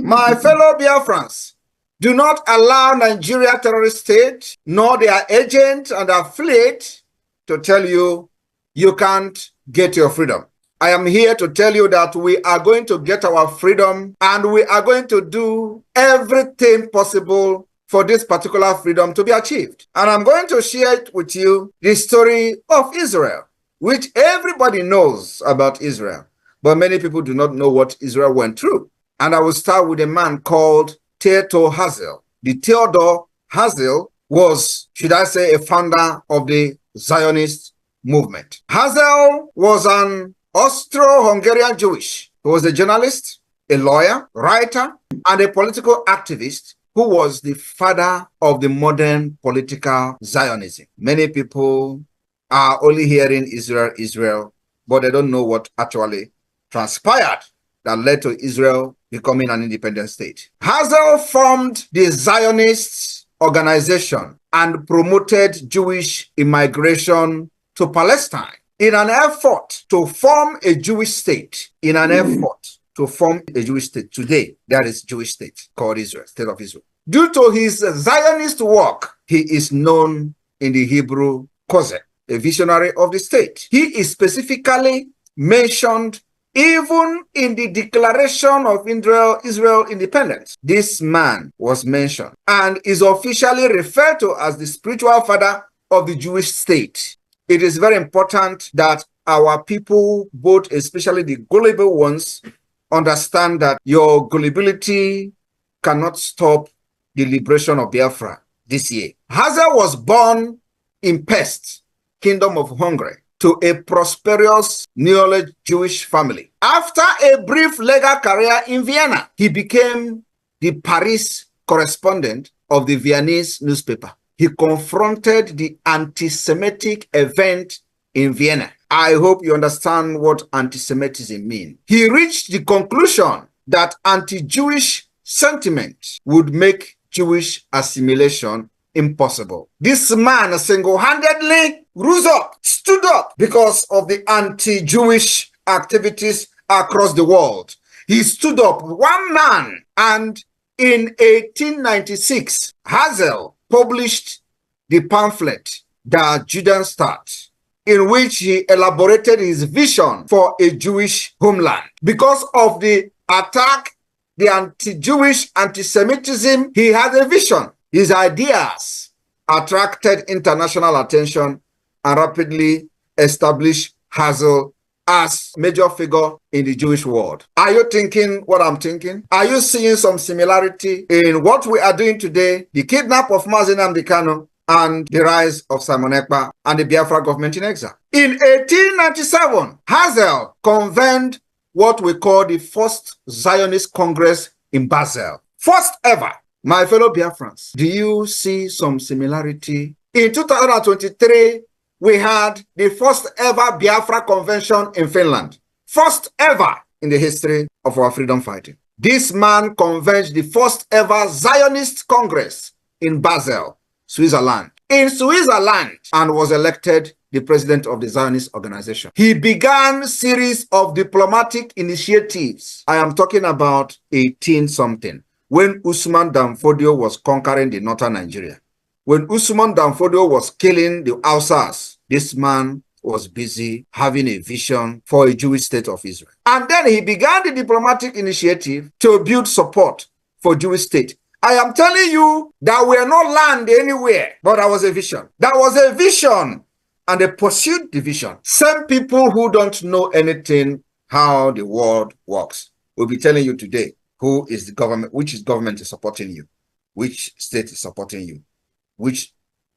My fellow Biafrans, do not allow Nigeria terrorist state, nor their agent and affiliate to tell you you can't get your freedom. I am here to tell you that we are going to get our freedom, and we are going to do everything possible for this particular freedom to be achieved. And I'm going to share it with you, the story of Israel, which everybody knows about Israel, but many people do not know what Israel went through. And I will start with a man called Theodor Herzl. The Theodor Herzl was, should I say, a founder of the Zionist movement. Herzl was an Austro-Hungarian Jewish. He was a journalist, a lawyer, writer, and a political activist who was the father of the modern political Zionism. Many people are only hearing Israel, Israel, but they don't know what actually transpired that led to Israel becoming an independent state. Herzl formed the Zionist organization and promoted Jewish immigration to Palestine in an effort to form a Jewish state. Today, there is a Jewish state called Israel, State of Israel. Due to his Zionist work, he is known in the Hebrew Kozeh, a visionary of the state. He is specifically mentioned even in the Declaration of Israel Independence. This man was mentioned and is officially referred to as the spiritual father of the Jewish state. It is very important that our people, both especially the gullible ones, understand that your gullibility cannot stop the liberation of Biafra this year. Herzl was born in Pest, Kingdom of Hungary, to a prosperous Neo Jewish family. After a brief legal career in Vienna, he became the Paris correspondent of the Viennese newspaper. He confronted the anti-Semitic event in Vienna. I hope you understand what anti-Semitism means. He reached the conclusion that anti-Jewish sentiment would make Jewish assimilation impossible. This man single-handedly rose up, stood up because of the anti-Jewish activities across the world. He stood up, one man, and in 1896, Herzl published the pamphlet, Der Judenstaat, in which he elaborated his vision for a Jewish homeland. Because of the attack, the anti-Jewish anti-Semitism, he had a vision. His ideas attracted international attention and rapidly established Herzl as major figure in the Jewish world. Are you thinking what I'm thinking? Are you seeing some similarity in what we are doing today, the kidnap of Mazi Nnamdi Kanu and the rise of Simon Ekpa and the Biafra government in exile? In 1897, Herzl convened what we call the First Zionist Congress in Basel. First ever. My fellow Biafrans, do you see some similarity? In 2023, we had the first ever Biafra convention in Finland. First ever in the history of our freedom fighting. This man convened the first ever Zionist Congress in Basel, Switzerland. In Switzerland, and was elected the president of the Zionist organization. He began a series of diplomatic initiatives. I am talking about 18-something. When Usman Danfodio was conquering the northern Nigeria. When Usman Danfodio was killing the Hausas, this man was busy having a vision for a Jewish state of Israel. And then he began the diplomatic initiative to build support for Jewish state. I am telling you that we are not land anywhere, but that was a vision. That was a vision, and they pursued the vision. Some people who don't know anything how the world works will be telling you today, who is the government, which government is supporting you, which state is supporting you,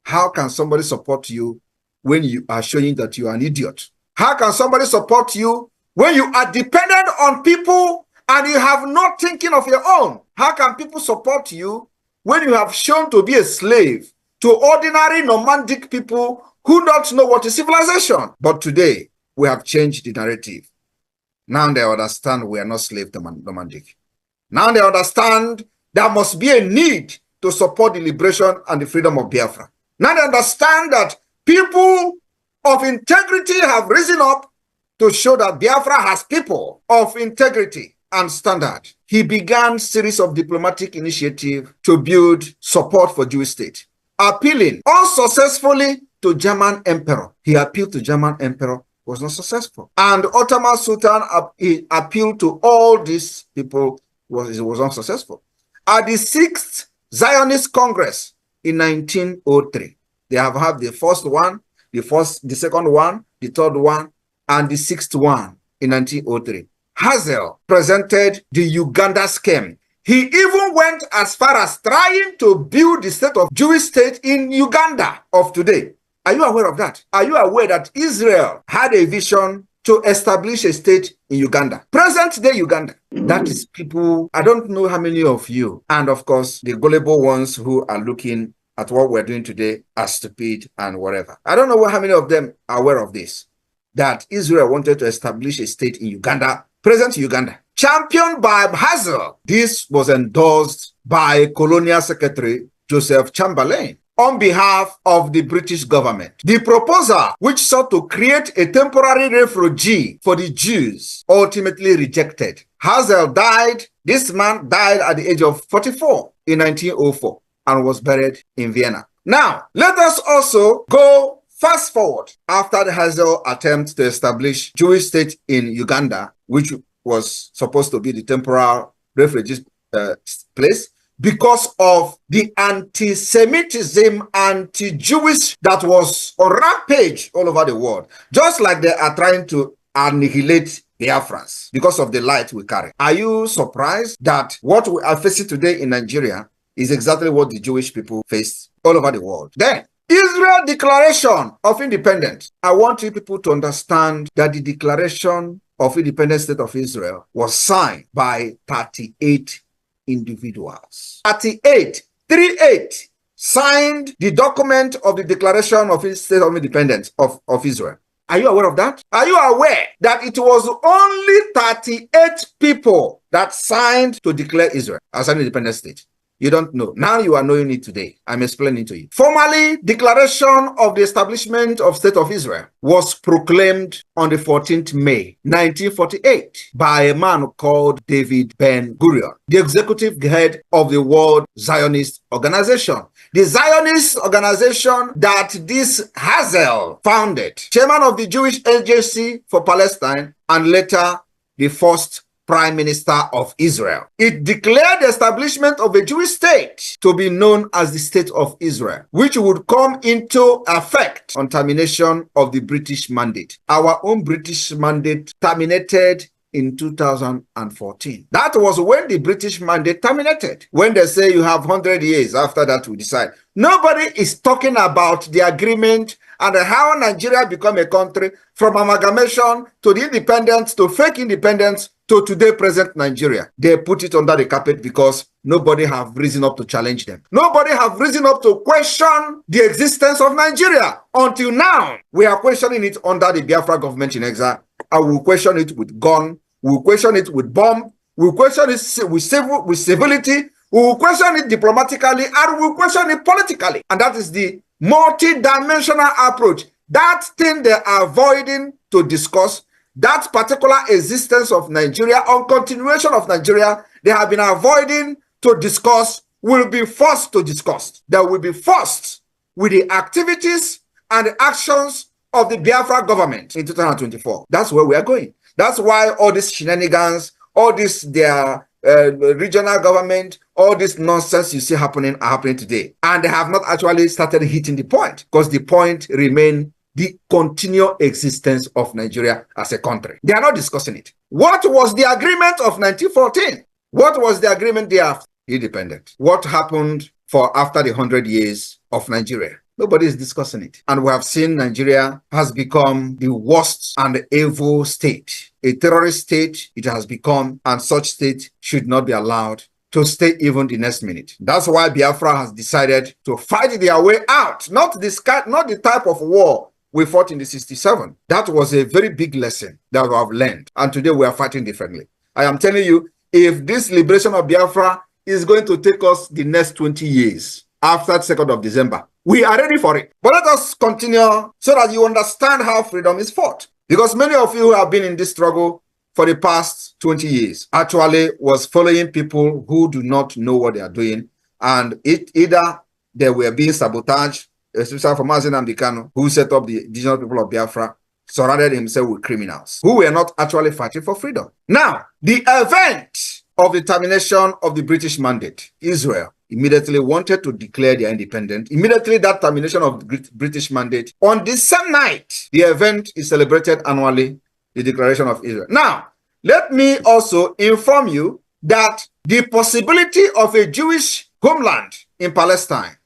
how can somebody support you when you are showing that you are an idiot? How can somebody support you when you are dependent on people and you have no thinking of your own? How can people support you when you have shown to be a slave to ordinary nomadic people who don't know what is civilization? But today, we have changed the narrative. Now they understand we are not slave nomadic. Now they understand there must be a need to support the liberation and the freedom of Biafra. Now they understand that people of integrity have risen up to show that Biafra has people of integrity and standard, he began a series of diplomatic initiatives to build support for Jewish state, appealing unsuccessfully to German emperor. He appealed to German emperor, was not successful. And Ottoman Sultan he appealed to all these people, was unsuccessful. At the 6th Zionist Congress in 1903, they have had the first one, the second one, the third one, and the 6th one in 1903. Herzl presented the Uganda scheme. He even went as far as trying to build the state of Jewish state in Uganda of today. Are you aware of that? Are you aware that Israel had a vision to establish a state in Uganda? Present-day Uganda. That is people, I don't know how many of you, and of course, the gullible ones who are looking at what we're doing today as stupid and whatever. I don't know how many of them are aware of this, that Israel wanted to establish a state in Uganda, present Uganda, championed by Herzl. This was endorsed by Colonial Secretary Joseph Chamberlain on behalf of the British government. The proposal, which sought to create a temporary refugee for the Jews, ultimately rejected. Herzl died. This man died at the age of 44 in 1904 and was buried in Vienna. Now, let us also go fast forward after the Herzl attempt to establish Jewish state in Uganda, which was supposed to be the temporary refugee place, because of the anti-Semitism, anti-Jewish that was on rampage all over the world, just like they are trying to annihilate Biafrans because of the light we carry. Are you surprised that what we are facing today in Nigeria is exactly what the Jewish people faced all over the world? Then, Israel Declaration of Independence. I want you people to understand that the Declaration of Independent State of Israel was signed by 38 individuals. 38 signed the document of the Declaration of State of Independence of Israel. Are you aware of that? Are you aware that it was only 38 people that signed to declare Israel as an independent state? You don't know. Now you are knowing it today. I'm explaining to you. Formally, Declaration of the Establishment of State of Israel was proclaimed on the 14th May 1948 by a man called David Ben-Gurion, the executive head of the World Zionist Organization. The Zionist organization that this Herzl founded, chairman of the Jewish Agency for Palestine, and later the first Prime Minister of Israel. It declared the establishment of a Jewish state to be known as the State of Israel, which would come into effect on termination of the British mandate. Our own British mandate terminated in 2014. That was when the British mandate terminated. When they say you have 100 years after that we decide. Nobody is talking about the agreement and how Nigeria become a country from amalgamation to the independence to fake independence to today present Nigeria. They put it under the carpet because nobody have risen up to challenge them. Nobody have risen up to question the existence of Nigeria. Until now, we are questioning it under the Biafra government in exile. And we'll question it with gun, we'll question it with bomb, we'll question it with civility, we'll question it diplomatically, and we'll question it politically. And that is the multi-dimensional approach. That thing they are avoiding to discuss, that particular existence of Nigeria, or continuation of Nigeria, they have been avoiding to discuss, will be forced to discuss. They will be forced with the activities and the actions of the Biafra government in 2024. That's where we are going. That's why all these shenanigans, all this their regional government, all this nonsense you see happening are happening today. And they have not actually started hitting the point, because the point remains the continual existence of Nigeria as a country. They are not discussing it. What was the agreement of 1914? What was the agreement thereafter? Independent. What happened for after the 100 years of Nigeria? Nobody is discussing it. And we have seen Nigeria has become the worst and evil state. A terrorist state it has become, and such state should not be allowed to stay even the next minute. That's why Biafra has decided to fight their way out. Not the type of war we fought in the 67. That was a very big lesson that we have learned. And today we are fighting differently. I am telling you, if this liberation of Biafra is going to take us the next 20 years after the 2nd of December, we are ready for it. But let us continue so that you understand how freedom is fought. Because many of you who have been in this struggle for the past 20 years actually was following people who do not know what they are doing, and either they were being sabotaged, especially from Mazi Nnamdi Kanu, who set up the indigenous people of Biafra, surrounded himself with criminals who were not actually fighting for freedom. Now, the event of the termination of the British mandate, Israel immediately wanted to declare their independence. Immediately that termination of the British mandate, on the same night, the event is celebrated annually, the declaration of Israel. Now, let me also inform you that the possibility of a Jewish homeland in Palestine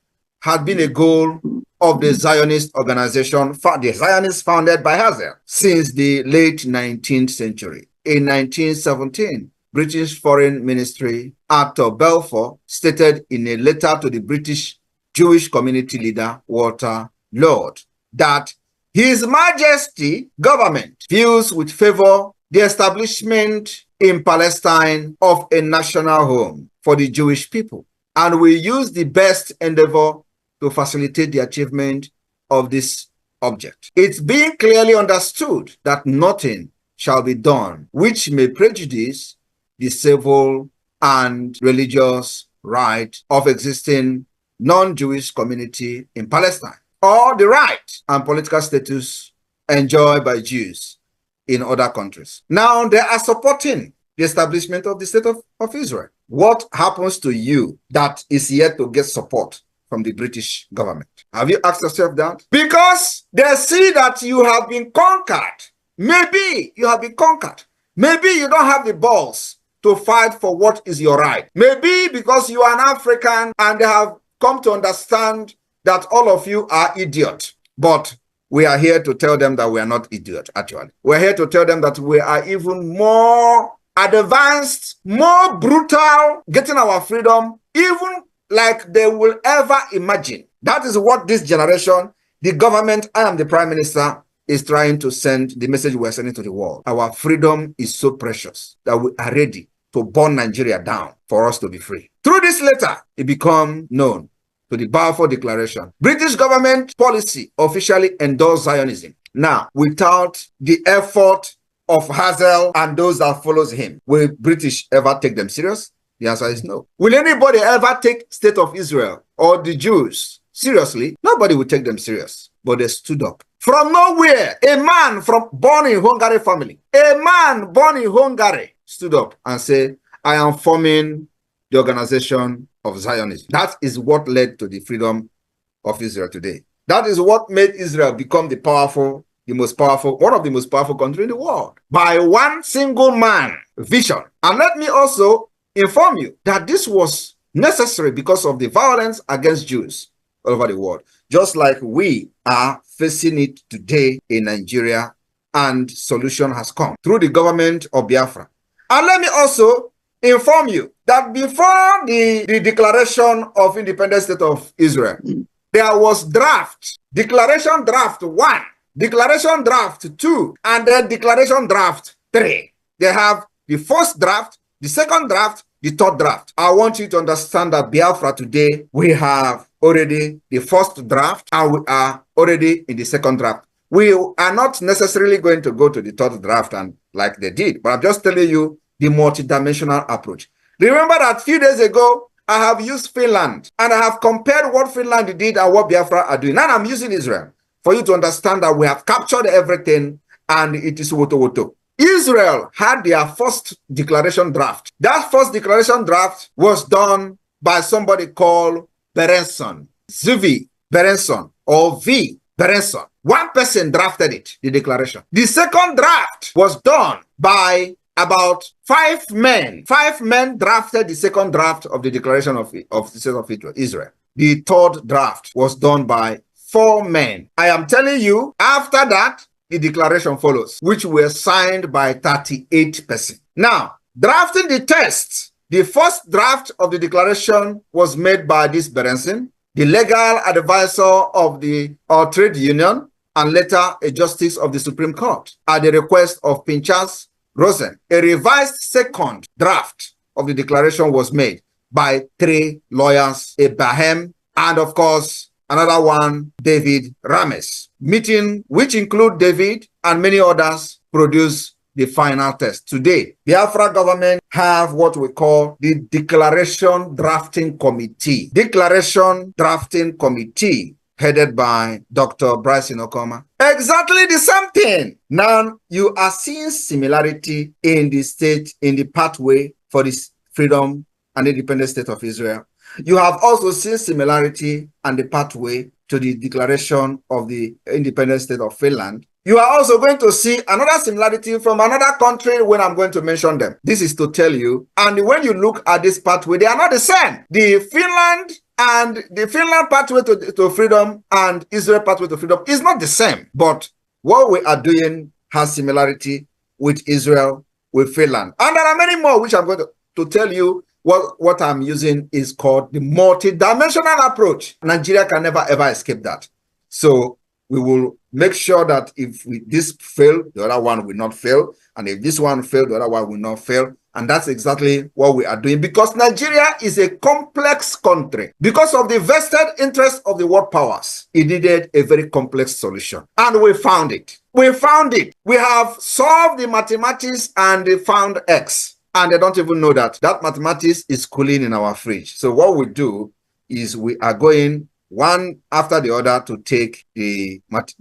had been a goal of the Zionist organization, the Zionists founded by Herzl, since the late 19th century. In 1917, British Foreign Ministry Arthur Balfour stated in a letter to the British Jewish community leader Walter Lord that His Majesty government views with favor the establishment in Palestine of a national home for the Jewish people, and will use the best endeavor to facilitate the achievement of this object. It's being clearly understood that nothing shall be done which may prejudice the civil and religious right of existing non-Jewish community in Palestine, or the right and political status enjoyed by Jews in other countries. Now, they are supporting the establishment of the state of Israel. What happens to you that is yet to get support from the British government? Have you asked yourself that? Because they see that you have been conquered. Maybe you have been conquered. Maybe you don't have the balls to fight for what is your right. Maybe because you are an African and they have come to understand that all of you are idiots. But we are here to tell them that we are not idiots, actually. We're here to tell them that we are even more advanced, more brutal, getting our freedom, even like they will ever imagine. That is what this generation, the government, I am the prime minister, is trying to send, the message we are sending to the world. Our freedom is so precious that we are ready to burn Nigeria down for us to be free. Through this letter, it became known to the Balfour Declaration. British government policy officially endorsed Zionism. Now, without the effort of Herzl and those that follows him, will British ever take them serious? The answer is no. Will anybody ever take State of Israel or the Jews seriously? Nobody will take them serious. But they stood up. From nowhere, a man born in Hungary family, a man born in Hungary stood up and said, I am forming the organization of Zionism. That is what led to the freedom of Israel today. That is what made Israel become one of the most powerful countries in the world. By one single man vision. And let me also inform you that this was necessary because of the violence against Jews all over the world. Just like we are facing it today in Nigeria, and solution has come through the government of Biafra. And let me also inform you that before the declaration of independent state of Israel, there was draft, declaration draft 1, declaration draft 2, and then declaration draft 3. They have the first draft, the second draft, the third draft. I want you to understand that Biafra today, we have already the first draft and we are already in the second draft. We are not necessarily going to go to the third draft and like they did, but I'm just telling you the multidimensional approach. Remember that a few days ago, I have used Finland and I have compared what Finland did and what Biafra are doing. Now I'm using Israel for you to understand that we have captured everything and it is woto woto. Israel had their first declaration draft. That first declaration draft was done by somebody called Berenson, Zvi Berenson, or V. Berenson. One person drafted it, the declaration. The second draft was done by about 5 men. 5 men drafted the second draft of the declaration of the state of Israel. The third draft was done by 4 men. I am telling you, after that, the declaration follows, which were signed by 38 persons. Now, drafting the text, the first draft of the declaration was made by this Berenson, the legal advisor of the trade union, and later a justice of the Supreme Court, at the request of Pinchas Rosen. A revised second draft of the declaration was made by 3 lawyers, Abraham, and of course, another one, David Rames. Meeting, which include David and many others, produced the final test. Today, Biafra government have what we call the Declaration Drafting Committee. Declaration Drafting Committee, headed by Dr. Bryson Okoma. Exactly the same thing. Now, you are seeing similarity in the state, in the pathway for this freedom and independent state of Israel. You have also seen similarity and the pathway to the declaration of the independent state of Finland. You are also going to see another similarity from another country when I'm going to mention them. This is to tell you, and when you look at this pathway, they are not the same. The Finland pathway to freedom and Israel pathway to freedom is not the same. But what we are doing has similarity with Israel, with Finland. And there are many more which I'm going to tell you. What I'm using is called the multi-dimensional approach. Nigeria can never ever escape that. So we will make sure that if this fail, the other one will not fail. And if this one fail, the other one will not fail. And that's exactly what we are doing, because Nigeria is a complex country. Because of the vested interest of the world powers, it needed a very complex solution. And we found it. We found it. We have solved the mathematics and they found X. And they don't even know that mathematics is cooling in our fridge. So what we do is we are going one after the other to take the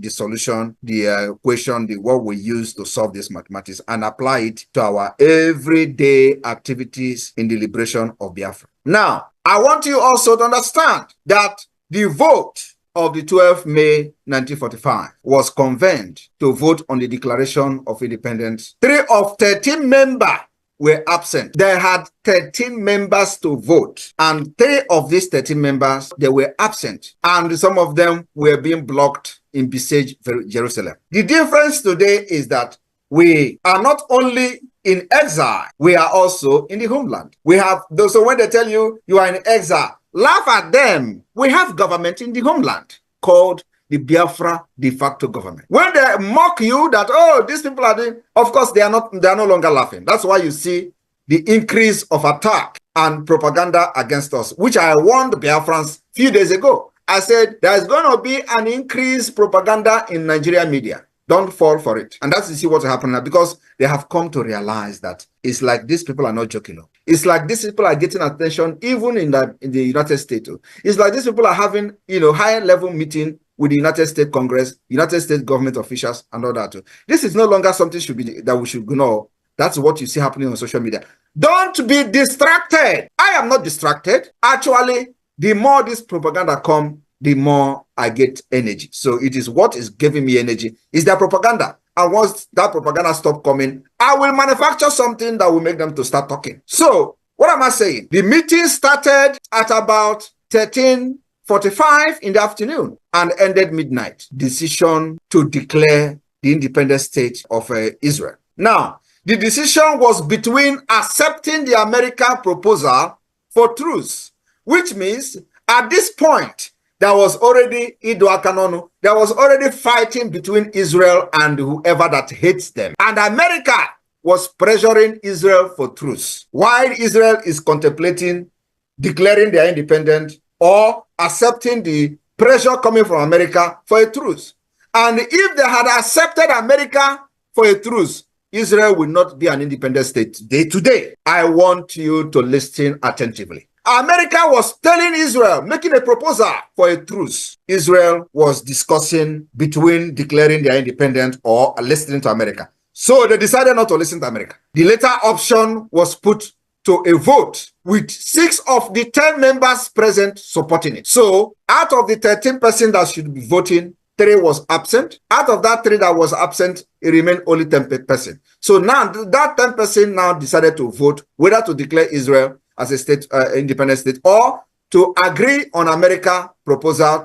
solution, the equation, what we use to solve this mathematics, and apply it to our everyday activities in the liberation of Biafra. Now, I want you also to understand that the vote of the 12th May 1945 was convened to vote on the Declaration of Independence. 3 of 13 members were absent. They had 13 members to vote, and 3 of these 13 members, they were absent, and some of them were being blocked in besieged Jerusalem. The difference today is that we are not only in exile, we are also in the homeland. We have those, so when they tell you you are in exile, laugh at them. We have government in the homeland called the Biafra de facto government. When they mock you that, oh, these people are doing, of course, they are no longer laughing. That's why you see the increase of attack and propaganda against us, which I warned Biafrans a few days ago. I said, there is going to be an increased propaganda in Nigerian media. Don't fall for it. And that's, you see what's happening now, because they have come to realize that it's like these people are not joking. It's like these people are getting attention even in the United States. It's like these people are having, higher level meeting with the United States Congress, United States government officials, and all that. This is no longer something that we should know. That's what you see happening on social media. Don't be distracted. I am not distracted. Actually, the more this propaganda comes, the more I get energy. So it is what is giving me energy is their propaganda. And once that propaganda stops coming, I will manufacture something that will make them to start talking. So what am I saying? The meeting started at about 13:45 in the afternoon and ended midnight. Decision to declare the independent state of Israel. Now, the decision was between accepting the American proposal for truce, which means at this point, there was already Idoakanonu. There was already fighting between Israel and whoever that hates them. And America was pressuring Israel for truce, while Israel is contemplating declaring their independence or accepting the pressure coming from America for a truce. And if they had accepted America for a truce, Israel will not be an independent state today. I want you to listen attentively. America was telling Israel, making a proposal for a truce. Israel was discussing between declaring their independence or listening to America. So they decided not to listen to America. The latter option was put to a vote with 6 of the 10 members present supporting it. So out of the 13 persons that should be voting, 3 was absent. Out of that 3 that was absent, it remained only 10%. So now that 10% now decided to vote whether to declare Israel as a state, independent state, or to agree on America proposal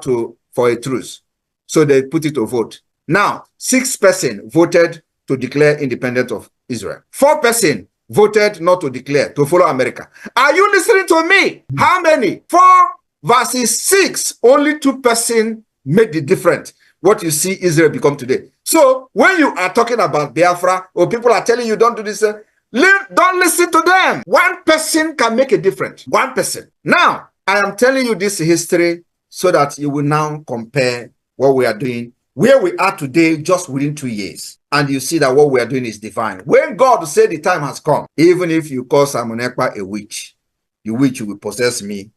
for a truce. So they put it to vote. Now, 6% voted to declare independence of Israel. 4% voted not to declare, to follow America. Are you listening to me? How many? 4 versus 6, only 2% made the difference. What you see Israel become today. So when you are talking about Biafra, or people are telling you don't do this, don't listen to them. 1% can make a difference. 1%. Now, I am telling you this history so that you will now compare what we are doing where we are today just within 2 years. And you see that what we are doing is divine. When God said the time has come, even if you call Simon Ekpa a witch, the witch will possess me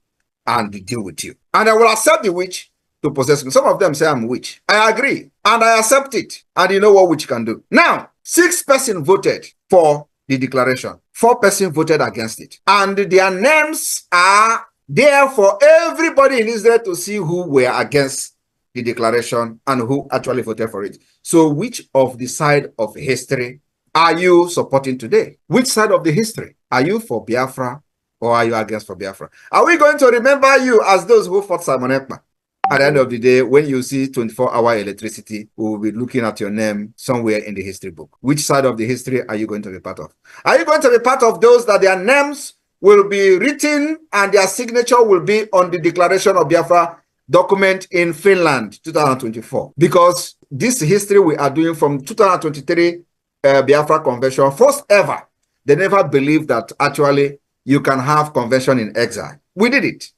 and deal with you. And I will accept the witch to possess me. Some of them say I'm a witch. I agree. And I accept it. And you know what witch can do. Now, 6 persons voted for the declaration. 4 persons voted against it. And their names are there for everybody in Israel to see who were against the declaration and who actually voted for it. So which of the side of history are you supporting today? Which side of the history? Are you for Biafra or are you against for Biafra? Are we going to remember you as those who fought Simon Ekpa? At the end of the day, when you see 24-hour electricity, we will be looking at your name somewhere in the history book. Which side of the history are you going to be part of? Are you going to be part of those that their names will be written and their signature will be on the Declaration of Biafra document in Finland 2024? Because this history we are doing from 2023 Biafra Convention, first ever, they never believed that actually you can have convention in exile. We did it.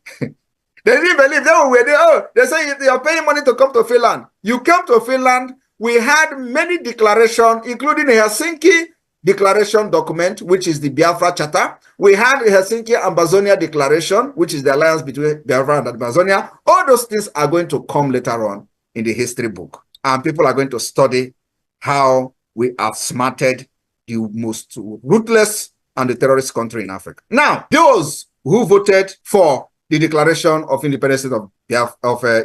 They didn't believe. They say they are paying money to come to Finland. You came to Finland. We had many declarations, including the Helsinki Declaration document, which is the Biafra Charter. We had the Helsinki Amazonia Declaration, which is the alliance between Biafra and Amazonia. All those things are going to come later on in the history book. And people are going to study how we outsmarted the most ruthless and the terrorist country in Africa. Now, those who voted for the Declaration of Independence of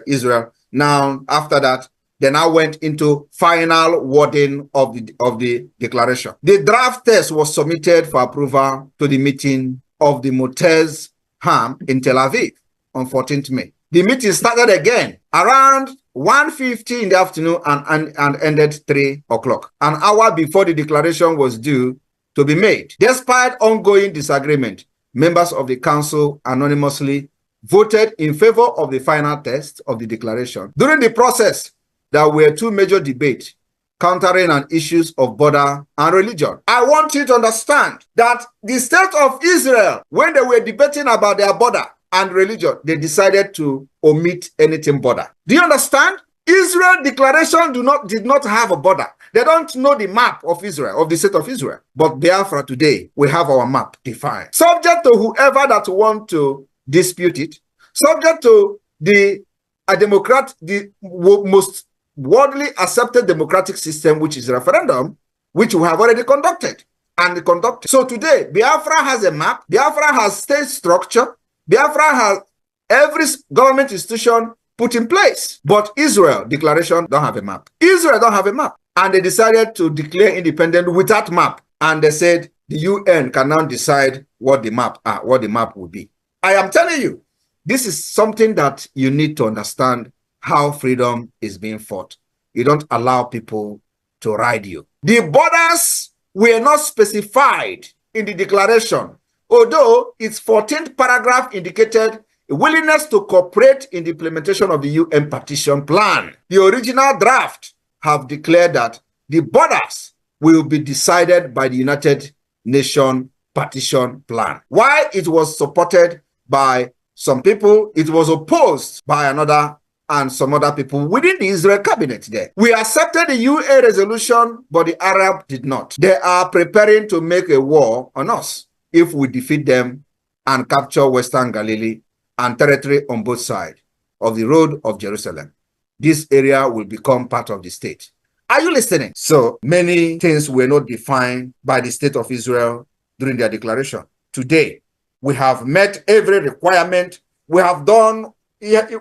Israel, now, after that, they now went into final wording of the declaration. The draft text was submitted for approval to the meeting of the Motez Ham in Tel Aviv on 14th May. The meeting started again around 1:50 in the afternoon and ended 3 o'clock, an hour before the declaration was due to be made. Despite ongoing disagreement, members of the council anonymously voted in favor of the final text of the declaration. During the process, there were 2 major debates countering on issues of border and religion. I want you to understand that the state of Israel, when they were debating about their border and religion, they decided to omit anything border. Do you understand? Israel declaration did not have a border. They don't know the map of Israel, of the state of Israel. But Biafra today, we have our map defined. Subject to whoever that want to dispute it, subject to the most widely accepted democratic system, which is referendum, which we have already conducted. So today, Biafra has a map, Biafra has state structure, Biafra has every government institution put in place. But Israel declaration don't have a map. Israel don't have a map. And they decided to declare independence without map. And they said the UN can now decide what the map will be. I am telling you, this is something that you need to understand how freedom is being fought. You don't allow people to ride you. The borders were not specified in the declaration, although its 14th paragraph indicated a willingness to cooperate in the implementation of the UN partition plan. The original draft have declared that the borders will be decided by the United Nations partition plan. While it was supported by some people, it was opposed by another and some other people within the Israel cabinet there. We accepted the UN resolution, but the Arab did not. They are preparing to make a war on us if we defeat them and capture Western Galilee and territory on both sides of the road of Jerusalem. This area will become part of the state. Are you listening? So many things were not defined by the state of Israel during their declaration. Today, we have met every requirement. We have done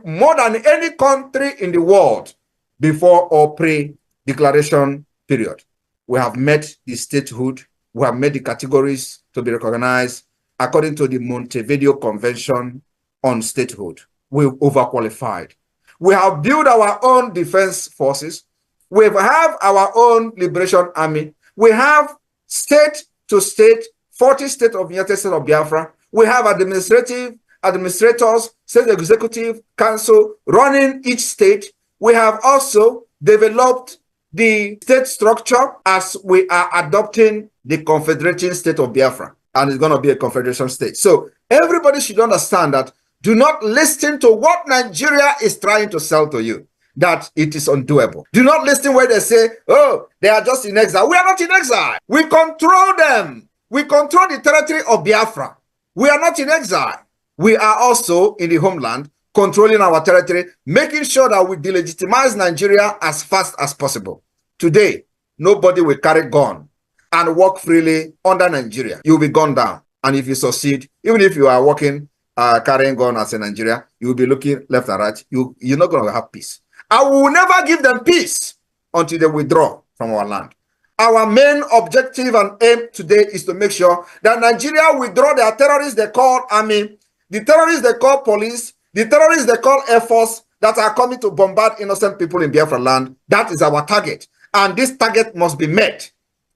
more than any country in the world before or pre-declaration period. We have met the statehood. We have met the categories to be recognized according to the Montevideo Convention on Statehood. We've overqualified. We have built our own defense forces. We have our own liberation army. We have state to state, 40 states of the United States of Biafra. We have administrators, state executive council running each state. We have also developed the state structure as we are adopting the Confederating State of Biafra, and it's going to be a confederation state. So everybody should understand that do not listen to what Nigeria is trying to sell to you. that it is undoable. Do not listen when they say, oh, they are just in exile. We are not in exile. We control them. We control the territory of Biafra. We are not in exile. We are also in the homeland, controlling our territory, making sure that we delegitimize Nigeria as fast as possible. Today, nobody will carry gun and walk freely under Nigeria. You will be gunned down. And if you succeed, even if you are walking, carrying gun as a Nigeria, you will be looking left and right. You're not going to have peace. I will never give them peace until they withdraw from our land. Our main objective and aim today is to make sure that Nigeria withdraw their terrorists they call army, the terrorists they call police, the terrorists they call air force that are coming to bombard innocent people in Biafra land. That is our target. And this target must be met.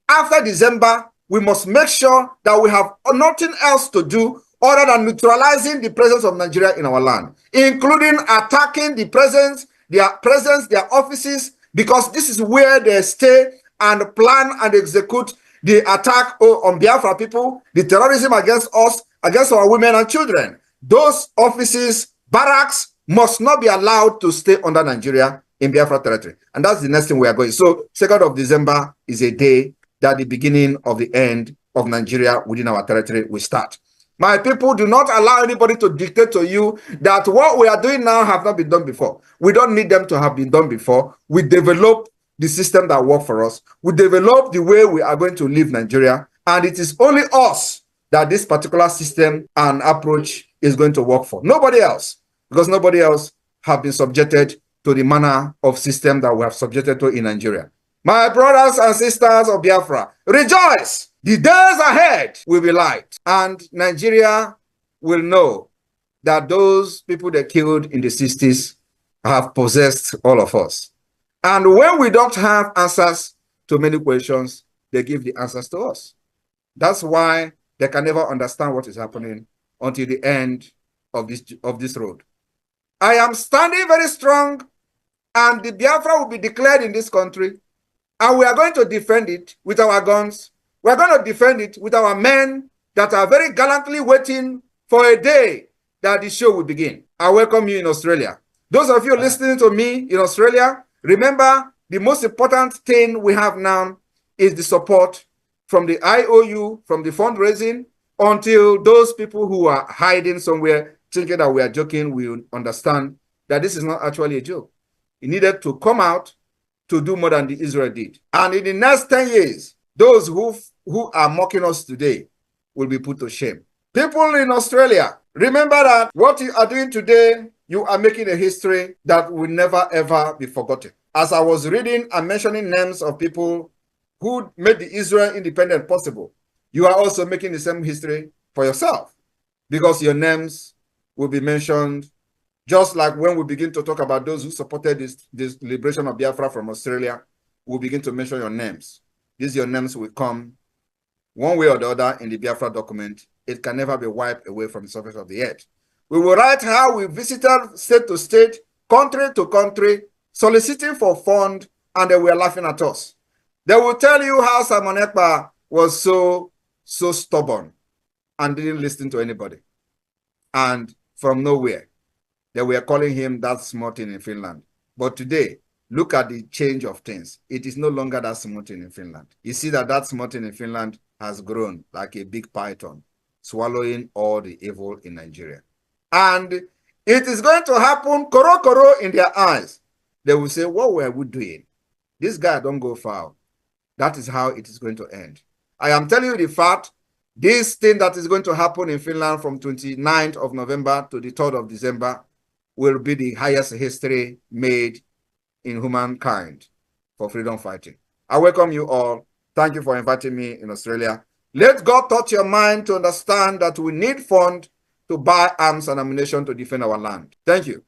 After December, we must make sure that we have nothing else to do other than neutralizing the presence of Nigeria in our land, including attacking the presence, their offices, because this is where they stay and plan and execute the attack on Biafra people, the terrorism against us, against our women and children. Those offices, barracks, must not be allowed to stay under Nigeria in Biafra territory. And that's the next thing we are going. So 2nd of December is a day that the beginning of the end of Nigeria within our territory will start. My people, do not allow anybody to dictate to you that what we are doing now have not been done before. We don't need them to have been done before. We develop the system that works for us. We develop the way we are going to live Nigeria. And it is only us that this particular system and approach is going to work for. Nobody else. Because nobody else have been subjected to the manner of system that we have subjected to in Nigeria. My brothers and sisters of Biafra, rejoice! The days ahead will be light, and Nigeria will know that those people they killed in the 60s have possessed all of us. And when we don't have answers to many questions, they give the answers to us. That's why they can never understand what is happening until the end of this road. I am standing very strong, and the Biafra will be declared in this country, and we are going to defend it with our guns. We are going to defend it with our men that are very gallantly waiting for a day that the show will begin. I welcome you in Australia. Those of you listening to me in Australia, remember the most important thing we have now is the support from the IOU, from the fundraising, until those people who are hiding somewhere thinking that we are joking will understand that this is not actually a joke. It needed to come out to do more than the Israel did. And in the next 10 years, those who are mocking us today will be put to shame. People in Australia, remember that what you are doing today, you are making a history that will never ever be forgotten. As I was reading and mentioning names of people who made the Israel independence possible, you are also making the same history for yourself, because your names will be mentioned, just like when we begin to talk about those who supported this liberation of Biafra from Australia, we'll begin to mention your names. Your names will come one way or the other in the Biafra document. It can never be wiped away from the surface of the earth. We will write how we visited state to state, country to country, soliciting for funds, and they were laughing at us. They will tell you how Simon Ekpa was so stubborn and didn't listen to anybody. And from nowhere, they were calling him that small thing in Finland. But today, look at the change of things. It is no longer that small thing in Finland. You see that small thing in Finland has grown like a big python, swallowing all the evil in Nigeria. And it is going to happen, koro in their eyes. They will say, what were we doing? This guy don't go far. That is how it is going to end. I am telling you the fact, this thing that is going to happen in Finland from 29th of November to the 3rd of December will be the highest history made in humankind for freedom fighting. I welcome you all. Thank you for inviting me in Australia. Let God touch your mind to understand that we need funds to buy arms and ammunition to defend our land. Thank you.